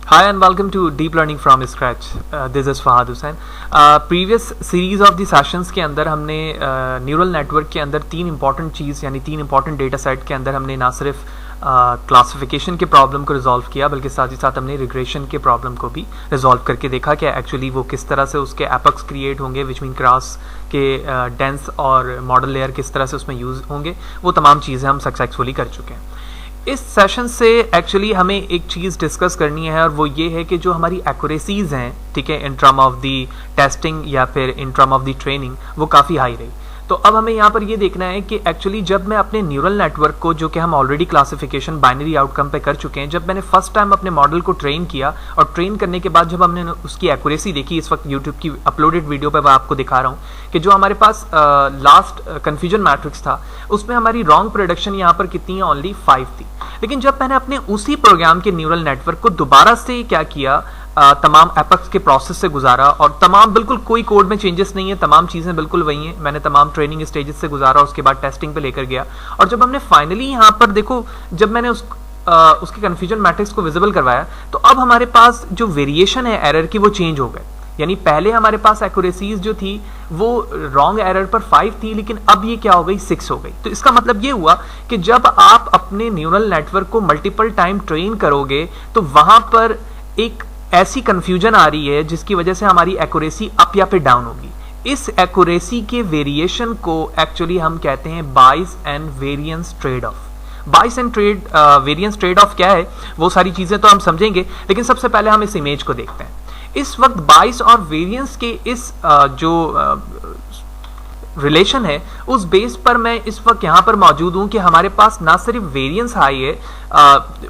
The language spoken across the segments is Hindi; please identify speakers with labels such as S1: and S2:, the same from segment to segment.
S1: Hi and welcome to Deep Learning from Scratch. This is Fahad Hussain. Previous series of the sessions के अंदर हमने न्यूरल नेटवर्क के अंदर तीन इंपॉर्टेंट चीज़ यानी तीन इंपॉर्टेंट डेटा सेट के अंदर हमने ना सिर्फ क्लासिफिकेशन के प्रॉब्लम को रिजॉल्व किया बल्कि साथ ही साथ हमने रिग्रेशन के प्रॉब्लम को भी रिजॉल्व करके देखा कि एक्चुअली वो किस तरह से उसके एपक्स क्रिएट होंगे विच मीन क्रॉस के डेंस और मॉडल लेयर किस तरह से उसमें यूज़ होंगे, वो तमाम चीज़ें हम सक्सेसफुली कर चुके हैं। इस सेशन से एक्चुअली हमें एक चीज़ डिस्कस करनी है और वो ये है कि जो हमारी एक्यूरेसीज हैं, ठीक है, in term of the testing या फिर in term of the training, वो काफ़ी हाई रही। तो अब हमें यहाँ पर ये देखना है कि एक्चुअली जब मैं अपने न्यूरल नेटवर्क को, जो कि हम ऑलरेडी क्लासिफिकेशन बाइनरी आउटकम पे कर चुके हैं, जब मैंने फर्स्ट टाइम अपने मॉडल को ट्रेन किया और ट्रेन करने के बाद जब हमने उसकी एक्यूरेसी देखी, इस वक्त यूट्यूब की अपलोडेड वीडियो पे मैं आपको दिखा रहा हूँ कि जो हमारे पास लास्ट कन्फ्यूजन मैट्रिक्स था उसमें हमारी रॉन्ग प्रोडक्शन यहाँ पर कितनी है, ओनली 5 थी। लेकिन जब मैंने अपने उसी प्रोग्राम के न्यूरल नेटवर्क को दोबारा से क्या किया, तमाम एपक्स के प्रोसेस से गुजारा और तमाम बिल्कुल कोई कोड में चेंजेस नहीं है, तमाम चीज़ें बिल्कुल वही हैं, मैंने तमाम ट्रेनिंग स्टेजेस से गुजारा, उसके बाद टेस्टिंग पे लेकर गया और जब हमने फाइनली यहाँ पर देखो, जब मैंने उसके कन्फ्यूजन मैट्रिक्स को विजिबल करवाया तो अब हमारे पास जो वेरिएशन है एरर की वो चेंज हो गए। यानी पहले हमारे पास एक्यूरेसीज जो थी वो रॉन्ग एरर पर 5 थी, लेकिन अब ये क्या हो गई, 6 हो गई। तो इसका मतलब ये हुआ कि जब आप अपने न्यूरल नेटवर्क को मल्टीपल टाइम ट्रेन करोगे तो वहां पर एक ऐसी कंफ्यूजन आ रही है जिसकी वजह से हमारी एक्यूरेसी अप या फिर डाउन होगी। इस एक्यूरेसी के वेरिएशन को एक्चुअली हम कहते हैं बाइस एंड वेरिएंस ट्रेड ऑफ। बाइस एंड वेरिएंस ट्रेड ऑफ क्या है, वो सारी चीजें तो हम समझेंगे, लेकिन सबसे पहले हम इस इमेज को देखते हैं। इस वक्त बाइस और वेरिएंस के इस जो रिलेशन है उस बेस पर मैं इस वक्त यहां पर मौजूद हूं कि हमारे पास ना सिर्फ वेरिएंस हाई है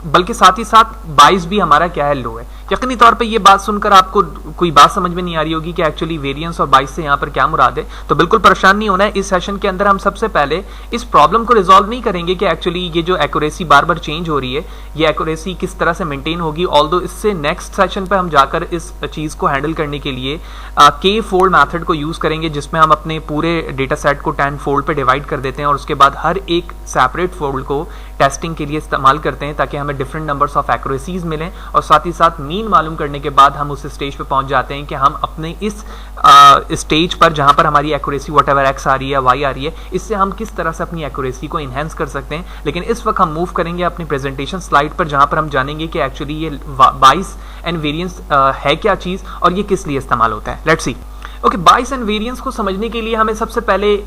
S1: बल्कि साथ ही साथ बाइस भी हमारा क्या है, लो है। यकीनी तौर पे ये बात सुनकर आपको कोई बात समझ में नहीं आ रही होगी कि एक्चुअली वेरिएंस और बाइस से यहाँ पर क्या मुराद है, तो बिल्कुल परेशान नहीं होना है। इस सेशन के अंदर हम सबसे पहले इस प्रॉब्लम को रिजॉल्व नहीं करेंगे कि एक्चुअली ये जो एक्यूरेसी बार बार चेंज हो रही है, ये एक्यूरेसी किस तरह से मेंटेन होगी। ऑल्दो इससे नेक्स्ट सेशन पे हम जाकर इस चीज को हैंडल करने के लिए के फोल्ड मैथड को यूज करेंगे, जिसमें हम अपने पूरे डेटा सेट को 10 फोल्ड पे डिवाइड कर देते हैं और उसके बाद हर एक सेपरेट फोल्ड को टेस्टिंग के लिए इस्तेमाल करते हैं ताकि हमें डिफरेंट नंबर्स ऑफ एक्यूरेसीज मिलें और साथ ही साथ मीन मालूम करने के बाद हम उस स्टेज पे पहुंच जाते हैं कि हम अपने इस स्टेज पर जहां पर हमारी एक्यूरेसी व्हाटएवर एक्स आ रही है, वाई आ रही है, इससे हम किस तरह से अपनी एक्यूरेसी को इनहेंस कर सकते हैं। लेकिन इस वक्त हम मूव करेंगे अपनी प्रेजेंटेशन स्लाइड पर जहां पर हम जानेंगे कि एक्चुअली ये बाइस एंड वेरिएंस है क्या चीज और ये किस लिए इस्तेमाल होता है। Let's see. ओके, बाइस एंड वेरिएंस को समझने के लिए हमें सबसे पहले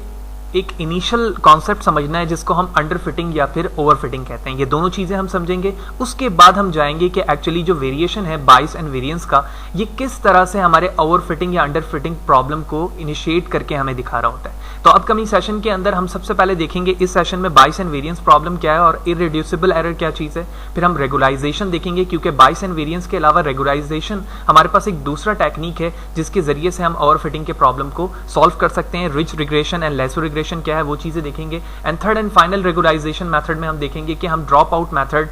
S1: एक इनिशियल कॉन्सेप्ट समझना है जिसको हम अंडर फिटिंग या फिर ओवर फिटिंग कहते हैं। ये दोनों चीजें हम समझेंगे, उसके बाद हम जाएंगे कि एक्चुअली जो वेरिएशन है बाइस एंड वेरिएंस का, ये किस तरह से हमारे ओवर फिटिंग या अंडर फिटिंग प्रॉब्लम को इनिशिएट करके हमें दिखा रहा होता है। तो अपकमिंग सेशन के अंदर हम सबसे पहले देखेंगे इस सेशन में बाइस एंड वेरिएंस प्रॉब्लम क्या है और इररिड्यूसिबल एरर क्या चीज है। फिर हम रेगुलाइजेशन देखेंगे, क्योंकि बाइस एंड वेरिएंस के अलावा रेगुलाइजेशन हमारे पास एक दूसरा टेक्निक है जिसके जरिए से हम ओवर फिटिंग के प्रॉब्लम को सॉल्व कर सकते हैं। Rich regression and lasso regression क्या है, वो चीजें देखेंगे। And third and final regularisation method में हम देखेंगे कि हम ड्रॉप आउट मेथड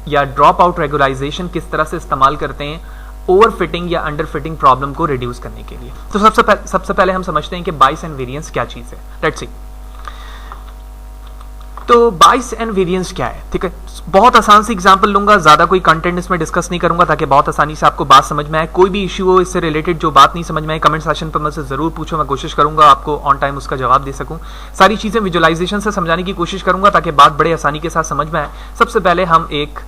S1: या ड्रॉप आउट रेगुलाइजेशन किस तरह से इस्तेमाल करते हैं ओवर फिटिंग या अंडर फिटिंग प्रॉब्लम को रिड्यूस करने के लिए। तो सबसे पहले हम समझते हैं कि बाइस एंड वेरिएंस क्या चीज है। Let's see. तो बाइस एंड वेरिएंस क्या है, ठीक है, बहुत आसान सी एग्जांपल लूंगा, ज्यादा कोई कंटेंट इसमें डिस्कस नहीं करूंगा ताकि बहुत आसानी से आपको बात समझ में आए। कोई भी इश्यू हो इससे रिलेटेड जो बात नहीं समझ में आए, कमेंट सेक्शन पर मुझसे जरूर पूछो, मैं कोशिश करूंगा आपको ऑन टाइम उसका जवाब दे सकूं। सारी चीजें विजुअलाइजेशन से समझाने की कोशिश करूंगा ताकि बात बड़े आसानी के साथ समझ में आए। सबसे पहले हम एक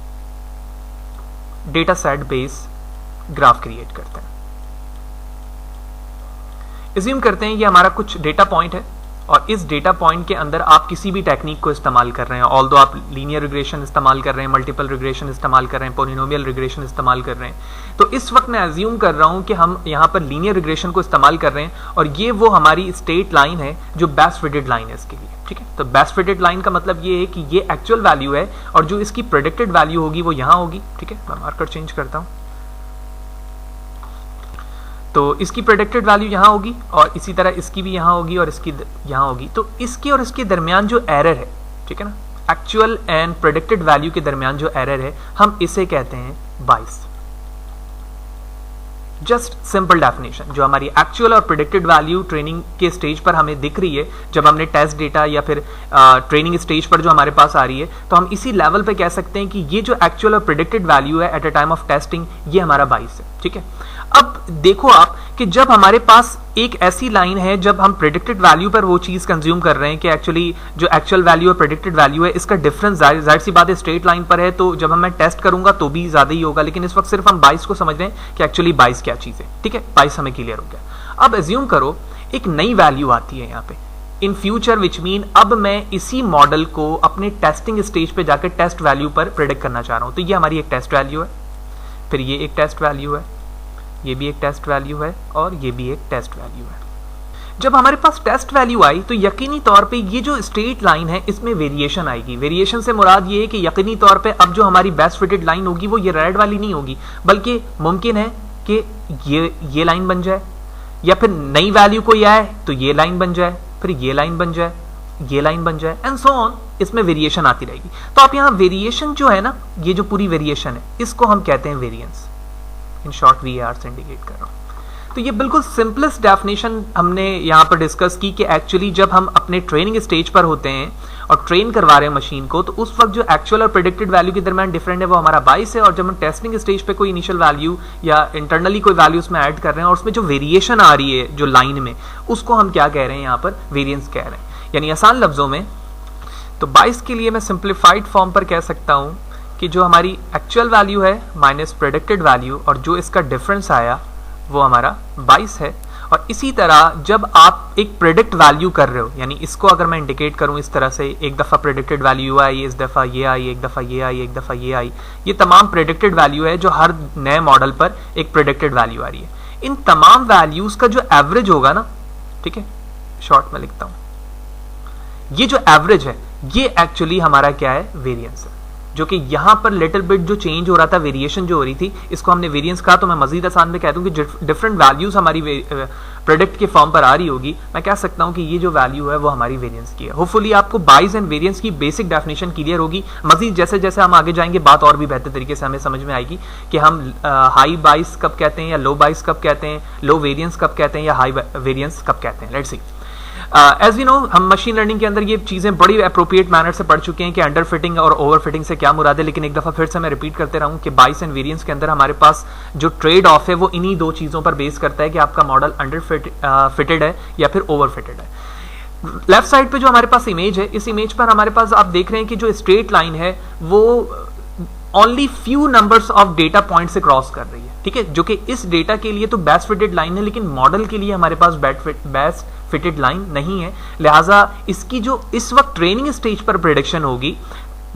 S1: data set base graph create करते हैं। एज्यूम करते हैं ये हमारा कुछ डेटा पॉइंट है और इस डेटा पॉइंट के अंदर आप किसी भी टेक्निक को इस्तेमाल कर रहे हैं। ऑल्दो आप लीनियर रिग्रेशन इस्तेमाल कर रहे हैं, मल्टीपल रिग्रेशन इस्तेमाल कर रहे हैं, पॉलिनोमियल रिग्रेशन इस्तेमाल कर रहे हैं। तो इस वक्त मैं एज्यूम कर रहा हूं कि हम यहां पर लीनियर रिग्रेशन को इस्तेमाल कर रहे हैं और ये वो हमारी स्टेट लाइन है जो बेस्ट फिटेड लाइन है इसके लिए, ठीक है। तो बेस्ट फिटेड लाइन का मतलब ये है कि ये एक्चुअल वैल्यू है और जो इसकी प्रेडिक्टेड वैल्यू होगी वो यहां होगी, ठीक है। मैं मार्कर चेंज करता हूं, तो इसकी प्रेडिक्टेड वैल्यू यहां होगी और इसी तरह इसकी भी यहां होगी और इसकी यहां होगी। तो इसके और इसके दरमियान जो एरर है, ठीक है ना, एक्चुअल एंड प्रेडिक्टेड वैल्यू के दरमियान जो एरर है, हम इसे कहते हैं बाइस। जस्ट सिंपल डेफिनेशन, जो हमारी एक्चुअल और प्रेडिक्टेड वैल्यू ट्रेनिंग के स्टेज पर हमें दिख रही है, जब हमने टेस्ट डेटा या फिर ट्रेनिंग स्टेज पर जो हमारे पास आ रही है, तो हम इसी लेवल पे कह सकते हैं कि ये जो एक्चुअल और प्रेडिक्टेड वैल्यू है at a time of testing, ये हमारा 22 है। ठीक है, अब देखो आप कि जब हमारे पास एक ऐसी लाइन है जब हम प्रेडिक्टेड वैल्यू पर वो चीज कंज्यूम कर रहे हैं कि एक्चुअली जो एक्चुअल वैल्यू और प्रेडिक्टेड वैल्यू है इसका डिफरेंस जाहिर सी बात है स्ट्रेट लाइन पर है, तो जब मैं टेस्ट करूंगा तो भी ज्यादा ही होगा, लेकिन इस वक्त सिर्फ हम 22 को समझ रहे हैं कि एक्चुअली 22 क्या चीज है। ठीक है, 22 हमें क्लियर हो गया। अब एज्यूम करो एक नई वैल्यू आती है यहाँ पे इन फ्यूचर, विच मीन अब मैं इसी मॉडल को अपने टेस्टिंग स्टेज पे जाकर टेस्ट वैल्यू पर प्रेडिक्ट करना चाह रहा हूं। तो ये हमारी एक टेस्ट वैल्यू है, फिर ये एक टेस्ट वैल्यू है, ये भी एक टेस्ट वैल्यू है और ये भी एक टेस्ट वैल्यू है। जब हमारे पास टेस्ट वैल्यू आई तो यकीनी तौर पे ये जो स्ट्रेट लाइन है इसमें वेरिएशन आएगी। वेरिएशन से मुराद ये है कि यकीनी तौर पे अब जो हमारी बेस्ट फिटेड लाइन होगी वो ये रेड वाली नहीं होगी, बल्कि मुमकिन है कि ये लाइन बन जाए, या फिर नई वैल्यू कोई आए तो ये लाइन बन जाए, फिर ये लाइन बन जाए, ये लाइन बन जाए एंड सो ऑन। इसमें वेरिएशन आती रहेगी। तो आप यहाँ वेरिएशन जो है ना, ये जो पूरी वेरिएशन है इसको हम कहते हैं वेरिएंस, इन शॉर्ट VAR से इंडिकेट कर रहा हूं। तो ये बिल्कुल सिंपलेस्ट डेफिनेशन हमने यहाँ पर डिस्कस की कि एक्चुअली जब हम अपने ट्रेनिंग स्टेज पर होते हैं और ट्रेन करवा रहे हैं मशीन को, तो उस वक्त जो एक्चुअल और प्रेडिक्टेड वैल्यू के दरमियान डिफरेंट है वो हमारा 22 है, और जब हम टेस्टिंग स्टेज पे कोई इनिशियल वैल्यू या इंटरनली कोई वैल्यू उसमें ऐड कर रहे हैं और उसमें जो वेरिएशन आ रही है जो लाइन में, उसको हम क्या कह रहे हैं यहाँ पर, वेरिएंस कह रहे हैं। यानी आसान लफ्जों में तो 22 के लिए मैं सिंप्लीफाइड फॉर्म पर कह सकता हूं कि जो हमारी एक्चुअल वैल्यू है माइनस प्रेडिक्टेड वैल्यू और जो इसका डिफरेंस आया वो हमारा 22 है। और इसी तरह जब आप एक प्रेडिक्ट वैल्यू कर रहे हो, यानी इसको अगर मैं इंडिकेट करूं इस तरह से, एक दफा प्रेडिक्टेड वैल्यू आई, इस दफा ये आई, एक दफा ये आई, एक दफा ये आई, ये तमाम प्रेडिक्टेड वैल्यू है जो हर नए मॉडल पर एक प्रेडिक्टेड वैल्यू आ रही है। इन तमाम वैल्यूज का जो एवरेज होगा ना, ठीक है, शॉर्ट में लिखता हूं, ये जो एवरेज है ये एक्चुअली हमारा क्या है, वेरिएंस है, जो कि यहां पर लिटिल बिट जो चेंज हो रहा था, वेरिएशन जो हो रही थी, इसको हमने वेरिएंस कहा। तो मैं मजीद आसान में कह दूं कि डिफरेंट वैल्यूज हमारी प्रोडक्ट के फॉर्म पर आ रही होगी, मैं कह सकता हूं कि ये जो वैल्यू है वो हमारी वेरिएंस की है। होपफुली आपको 22 एंड वेरिएंस की बेसिक डेफिनेशन क्लियर होगी। मजीद जैसे जैसे हम आगे जाएंगे बात और भी बेहतर तरीके से हमें समझ में आएगी कि हम हाई 22 कब कहते हैं या लो 22 कब कहते हैं, लो वेरिएंस कब कहते हैं या हाई वेरिएंस कब कहते हैं। Let's see. As we know, हम मशीन लर्निंग के अंदर ये चीजें बड़ी अप्रोप्रिएट मैनर से पढ़ चुके हैं कि अंडर फिटिंग और ओवर फिटिंग से क्या मुराद है, लेकिन एक दफा फिर से मैं रिपीट करते रहूं कि 22 एंड वेरिएंस के अंदर हमारे पास जो ट्रेड ऑफ है वो इन्हीं दो चीजों पर बेस करता है कि आपका मॉडल अंडर फिटेड है या फिर ओवर फिटेड है। लेफ्ट साइड पे जो हमारे पास इमेज है, इस इमेज पर हमारे पास आप देख रहे हैं कि जो स्ट्रेट लाइन है वो only few numbers of data point से क्रॉस कर रही है, ठीक है, जो कि इस डेटा के लिए तो बेस्ट फिटेड लाइन है, लेकिन मॉडल के लिए हमारे पास बेस्ट फिटेड लाइन नहीं है। लिहाजा इसकी जो इस वक्त ट्रेनिंग स्टेज पर प्रेडिक्शन होगी,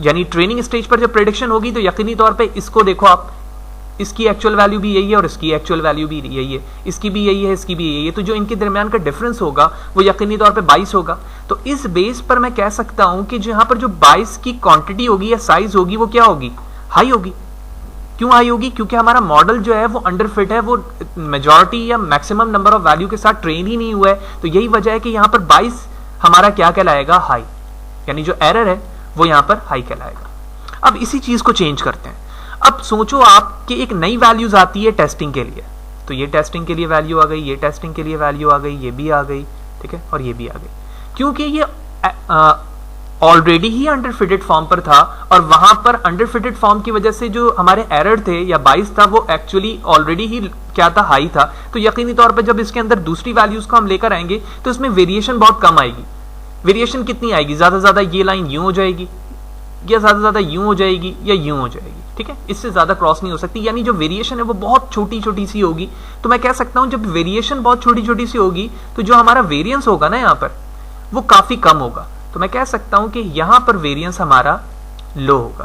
S1: यानी ट्रेनिंग स्टेज पर जब प्रेडिक्शन होगी तो यकीनी तौर पे इसको देखो आप, इसकी एक्चुअल वैल्यू भी यही है और इसकी एक्चुअल वैल्यू भी यही है, इसकी भी यही है, इसकी भी यही है, तो जो इनके दरमियान का डिफरेंस होगा वो यकीनी तौर पे 22 होगा। तो इस बेस पर मैं कह सकता हूं कि जहां पर जो 22 की क्वांटिटी होगी या साइज होगी वो क्या होगी, हाई होगी। क्यों हाई होगी? क्योंकि हमारा मॉडल जो है वो अंडर फिट है, वो मेजॉरिटी या मैक्सिमम नंबर ऑफ वैल्यू के साथ ट्रेन ही नहीं हुआ है। तो यही वजह है कि यहां पर 22 हमारा क्या कहलाएगा, हाई, यानी जो एरर है वो यहां पर हाई कहलाएगा। अब इसी चीज को चेंज करते हैं। अब सोचो आप कि एक नई वैल्यूज आती है टेस्टिंग के लिए, तो ये टेस्टिंग के लिए वैल्यू आ गई, ये टेस्टिंग के लिए वैल्यू आ गई, ये भी आ गई, ठीक है, और ये भी आ गई, क्योंकि ये ऑलरेडी ही अंडर फिटेड फॉर्म पर था और वहां पर अंडर फिटेड फॉर्म की वजह से जो हमारे एरर थे या 22 था वो एक्चुअली ऑलरेडी ही क्या था, हाई था। तो यकीनी तौर पर जब इसके अंदर दूसरी वैल्यूज को हम लेकर आएंगे तो इसमें वेरिएशन बहुत कम आएगी। वेरिएशन कितनी आएगी? ज्यादा से ज्यादा ये लाइन यूं हो जाएगी या ज्यादा से ज्यादा यूं हो जाएगी या यूं हो जाएगी, ठीक है, इससे ज्यादा क्रॉस नहीं हो सकती। यानी जो वेरिएशन है वो बहुत छोटी छोटी सी होगी। तो मैं कह सकता हूं जब वेरिएशन बहुत छोटी छोटी सी होगी तो जो हमारा वेरिएंस होगा ना यहाँ पर वो काफी कम होगा। तो मैं कह सकता हूं कि यहां पर वेरिएंस हमारा लो होगा।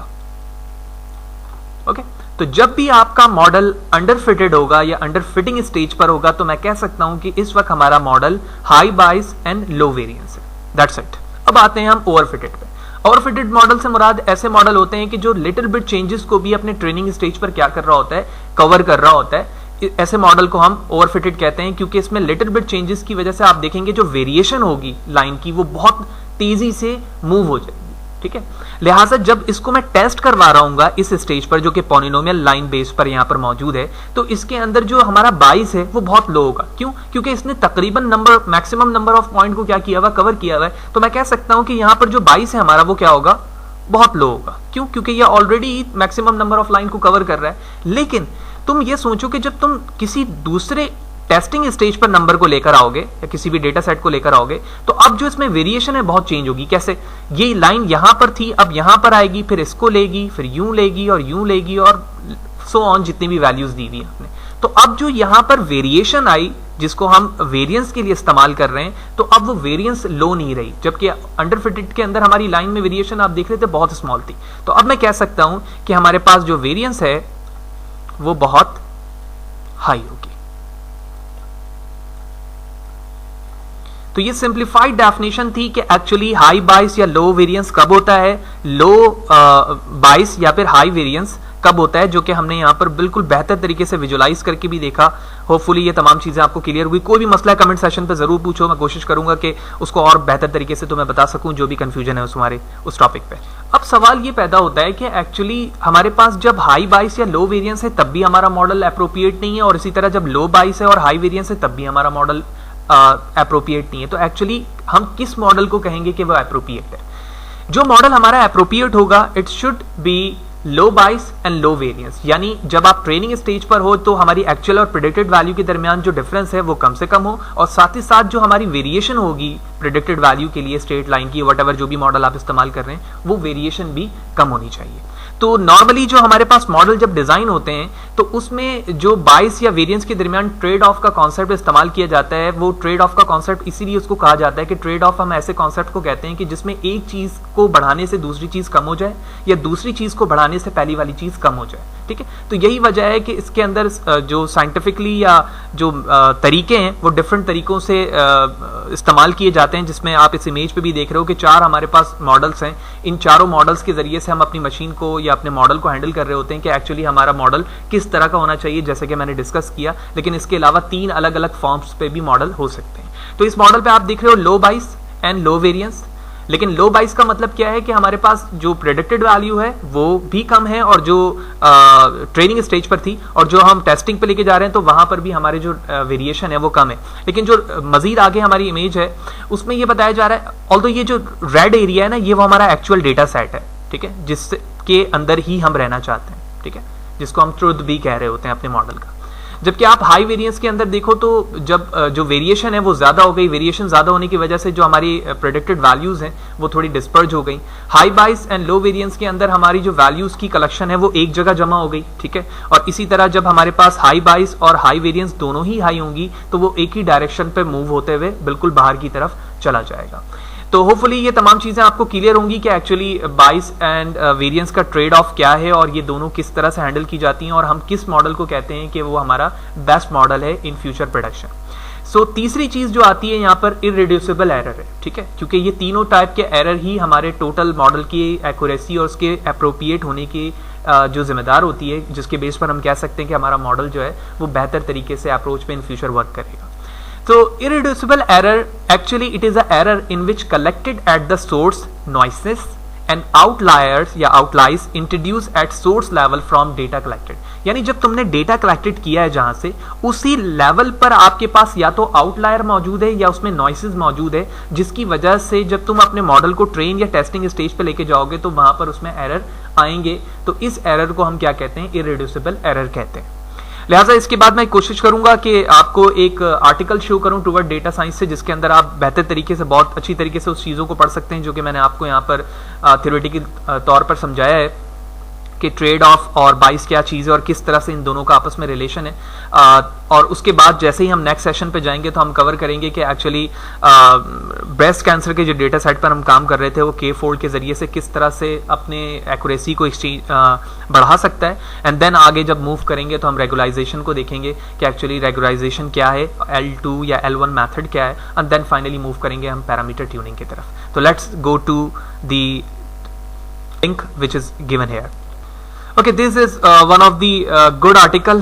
S1: ओके, तो जब भी आपका मॉडल अंडर फिटेड होगा या अंडर फिटिंग स्टेज पर होगा तो मैं कह सकता हूं कि इस वक्त हमारा model high 22 and low variance है। That's it. अब आते हैं हम ओवर फिटेड पे। ओवर फिटेड मॉडल से मुराद ऐसे मॉडल होते हैं कि जो लिटिल बिट चेंजेस को भी अपने ट्रेनिंग स्टेज पर क्या कर रहा होता है, कवर कर रहा होता है। ऐसे मॉडल को हम ओवर फिटेड कहते हैं क्योंकि इसमें लिटिल बिट चेंजेस की वजह से आप देखेंगे जो वेरिएशन होगी लाइन की वो बहुत तेजी से मूव हो जाएगी, ठीक है। लिहाजा जब इसको मैं टेस्ट करवा रहा हूँ इस स्टेज पर जो कि पॉलिनोमियल लाइन बेस पर यहाँ पर मौजूद है, तो इसके अंदर जो हमारा बाइस है वो बहुत लो होगा। क्यों? क्योंकि इसने तकरीबन मैक्सिमम नंबर ऑफ पॉइंट को क्या किया हुआ, कवर किया हुआ है। तो मैं कह सकता हूं कि यहाँ पर जो बाइस है हमारा वो क्या होगा, बहुत लो होगा। क्यों? क्योंकि ये already maximum number of line को कवर कर रहा है। लेकिन तुम ये सोचो कि जब तुम किसी दूसरे टेस्टिंग स्टेज पर नंबर को लेकर आओगे या किसी भी डेटा सेट को लेकर आओगे, तो अब जो इसमें वेरिएशन है बहुत चेंज होगी। कैसे? ये लाइन यहां पर थी, अब यहां पर आएगी, फिर इसको लेगी, फिर यूं लेगी और यूं लेगी और सो ऑन, जितनी भी वैल्यूज दी हुई आपने। तो अब जो यहां पर वेरिएशन आई, जिसको हम वेरिएंस के लिए इस्तेमाल कर रहे हैं, तो अब वो वेरिएंस लो नहीं रही, जबकि अंडर फिटेड के अंदर हमारी लाइन में वेरिएशन आप देख रहे थे बहुत स्मॉल थी। तो अब मैं कह सकता हूं कि हमारे पास जो वेरिएंस है वो बहुत हाई होगी। तो ये सिंप्लीफाइड डेफिनेशन थी कि एक्चुअली हाई बाइस या लो वेरिएंस कब होता है, लो बाइस या फिर हाई वेरिएंस कब होता है, जो कि हमने यहाँ पर बिल्कुल बेहतर तरीके से विजुलाइज करके भी देखा। होपफुली ये तमाम चीजें आपको क्लियर हुई। कोई भी मसला कमेंट सेशन पे जरूर पूछो, मैं कोशिश करूंगा कि उसको और बेहतर तरीके से तुम्हें बता सकूं, जो भी कंफ्यूजन है उस टॉपिक पे। अब सवाल ये पैदा होता है कि एक्चुअली हमारे पास जब हाई बाइस या लो वेरिएंस है तब भी हमारा मॉडल अप्रोप्रिएट नहीं है, और इसी तरह जब लो बाइस है और हाई वेरिएंस है तब भी हमारा मॉडल अप्रोप्रिएट नहीं है। तो एक्चुअली हम किस मॉडल को कहेंगे कि वह अप्रोप्रिएट है? जो मॉडल हमारा अप्रोप्रिएट होगा, इट शुड बी लो बाइस एंड लो वेरिएंस। यानी जब आप ट्रेनिंग स्टेज पर हो तो हमारी एक्चुअल और प्रेडिक्टेड वैल्यू के दरमियान जो डिफरेंस है वो कम से कम हो, और साथ ही साथ जो हमारी वेरिएशन होगी प्रेडिक्टेड वैल्यू के लिए, स्ट्रेट लाइन की, वट जो भी मॉडल आप इस्तेमाल कर रहे हैं, वो वेरिएशन भी कम होनी चाहिए। तो नॉर्मली जो हमारे पास मॉडल जब डिजाइन होते हैं तो उसमें जो बाइस या वेरिएंस के दरमियान ट्रेड ऑफ का कॉन्सेप्ट इस्तेमाल किया जाता है। वो ट्रेड ऑफ का कॉन्सेप्ट इसीलिए उसको कहा जाता है कि ट्रेड ऑफ हम ऐसे कॉन्सेप्ट को कहते हैं कि जिसमें एक चीज को बढ़ाने से दूसरी चीज कम हो जाए या दूसरी चीज को बढ़ाने से पहली वाली चीज कम हो जाए। ठीक है, तो यही वजह है कि इसके अंदर जो साइंटिफिकली या जो तरीके हैं वो डिफरेंट तरीकों से इस्तेमाल किए जाते हैं, जिसमें आप इस इमेज पे भी देख रहे हो कि चार हमारे पास मॉडल्स हैं। इन चारों मॉडल्स के जरिए से हम अपनी मशीन को या अपने मॉडल को हैंडल कर रहे होते हैं कि एक्चुअली हमारा मॉडल किस तरह का होना चाहिए, जैसे कि मैंने डिस्कस किया। लेकिन इसके अलावा तीन अलग अलग फॉर्म्स पे भी मॉडल हो सकते हैं। तो इस मॉडल पे आप देख रहे हो लो बाइस एंड लो वेरिएंस। लेकिन लो बाइस का मतलब क्या है कि हमारे पास जो प्रेडिक्टेड वैल्यू है वो भी कम है, और जो ट्रेनिंग स्टेज पर थी और जो हम टेस्टिंग पे लेके जा रहे हैं तो वहां पर भी हमारे जो वेरिएशन है वो कम है। लेकिन जो मजीद आगे हमारी इमेज है उसमें ये बताया जा रहा है, ऑल्दो ये जो रेड एरिया है ना, ये वो हमारा एक्चुअल डेटा सेट है। ठीक है, जिसके अंदर ही हम रहना चाहते हैं। ठीक है, जिसको हम ट्रुथ भी कह रहे होते हैं अपने मॉडल का। जबकि आप हाई वेरिएंस के अंदर देखो तो जब जो वेरिएशन है वो ज्यादा हो गई, वेरिएशन ज्यादा होने की वजह से जो हमारी प्रेडिक्टेड वैल्यूज हैं वो थोड़ी डिस्पर्ज हो गई। हाई बाइस एंड लो वेरिएंस के अंदर हमारी जो वैल्यूज की कलेक्शन है वो एक जगह जमा हो गई। ठीक है, और इसी तरह जब हमारे पास हाई बाइस और हाई वेरिएंस दोनों ही हाई होंगी तो वो एक ही डायरेक्शन पे मूव होते हुए बिल्कुल बाहर की तरफ चला जाएगा। तो होपफुली ये तमाम चीजें आपको क्लियर होंगी कि एक्चुअली बाइस एंड वेरिएंस का ट्रेड ऑफ क्या है और ये दोनों किस तरह से हैंडल की जाती हैं, और हम किस मॉडल को कहते हैं कि वो हमारा बेस्ट मॉडल है इन फ्यूचर प्रोडक्शन। सो तीसरी चीज जो आती है यहाँ पर इररिड्यूसिबल एरर है। ठीक है, क्योंकि ये तीनों टाइप के एरर ही हमारे टोटल मॉडल की एक्यूरेसी और उसके अप्रोप्रिएट होने की जो जिम्मेदार होती है, जिसके बेस पर हम कह सकते हैं कि हमारा मॉडल जो है वो बेहतर तरीके से अप्रोच पे इन फ्यूचर वर्क करेगा। So irreducible error, actually it is an error in which collected at the source noises and outliers या outliers introduced at source level from data collected। यानी जब तुमने डेटा कलेक्टेड किया है जहां से, उसी लेवल पर आपके पास या तो आउटलायर मौजूद है या उसमें नॉइसेस मौजूद है, जिसकी वजह से जब तुम अपने मॉडल को ट्रेन या टेस्टिंग स्टेज पे लेके जाओगे तो वहां पर उसमें एरर आएंगे। तो इस एरर को हम क्या कहते हैं? इररिड्यूसिबल एरर कहते हैं। लिहाजा इसके बाद मैं कोशिश करूंगा कि आपको एक आर्टिकल शो करूं टुवर्ड डेटा साइंस से, जिसके अंदर आप बेहतर तरीके से, बहुत अच्छी तरीके से उस चीज़ों को पढ़ सकते हैं जो कि मैंने आपको यहाँ पर थ्योरेटिकल तौर पर समझाया है कि ट्रेड ऑफ और बाइस क्या चीज़ है और किस तरह से इन दोनों का आपस में रिलेशन है। और उसके बाद जैसे ही हम नेक्स्ट सेशन पे जाएंगे तो हम कवर करेंगे कि एक्चुअली ब्रेस्ट कैंसर के जो डेटा सेट पर हम काम कर रहे थे वो के फोल्ड के जरिए से किस तरह से अपने एक्यूरेसी को बढ़ा सकता है। एंड देन आगे जब मूव करेंगे तो हम रेगुलाइजेशन को देखेंगे कि एक्चुअली रेगुलाइजेशन क्या है, L2 या L1 मैथड क्या है, एंड देन फाइनली मूव करेंगे हम पैरामीटर ट्यूनिंग की तरफ। तो let's go to the link which is given here. Okay, this is one of the good article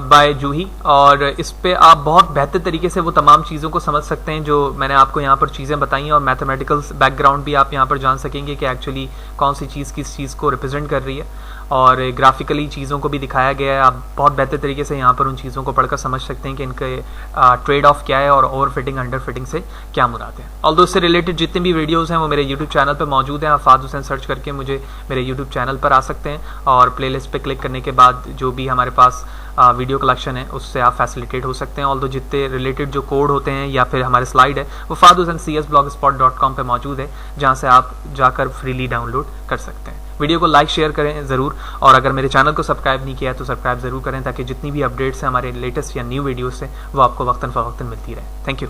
S1: by Juhi, और इस पे आप बहुत बेहतर तरीके से वो तमाम चीज़ों को समझ सकते हैं जो मैंने आपको यहाँ पर चीज़ें बताई हैं, और मैथमेटिकल बैकग्राउंड भी आप यहाँ पर जान सकेंगे कि एक्चुअली कौन सी चीज़ किस चीज़ को रिप्रेजेंट कर रही है, और ग्राफिकली चीज़ों को भी दिखाया गया है। आप बहुत बेहतर तरीके से यहाँ पर उन चीज़ों को पढ़कर समझ सकते हैं कि इनके ट्रेड ऑफ क्या है और ओवर फिटिंग अंडर फिटिंग से क्या मुराद है। ऑल्दो इससे रिलेटेड जितने भी वीडियोस हैं वो मेरे यूट्यूब चैनल पर मौजूद हैं। आप फहद हुसैन सर्च करके मुझे मेरे यूट्यूब चैनल पर आ सकते हैं, और प्लेलिस्ट पे क्लिक करने के बाद जो भी हमारे पास वीडियो कलेक्शन है उससे आप फैसिलिटेट हो सकते हैं। ऑल्दो जितने रिलेटेड जो कोड होते हैं या फिर हमारे स्लाइड है वो fahadhusaincs.blogspot.com पे मौजूद है, जहाँ से आप जाकर फ्रीली डाउनलोड कर सकते हैं। वीडियो को लाइक शेयर करें ज़रूर, और अगर मेरे चैनल को सब्सक्राइब नहीं किया है तो सब्सक्राइब ज़रूर करें, ताकि जितनी भी अपडेट्स हैं हमारे लेटेस्ट या न्यू वीडियोस से वो आपको वक्तन फ़वक्तन मिलती रहे। Thank you.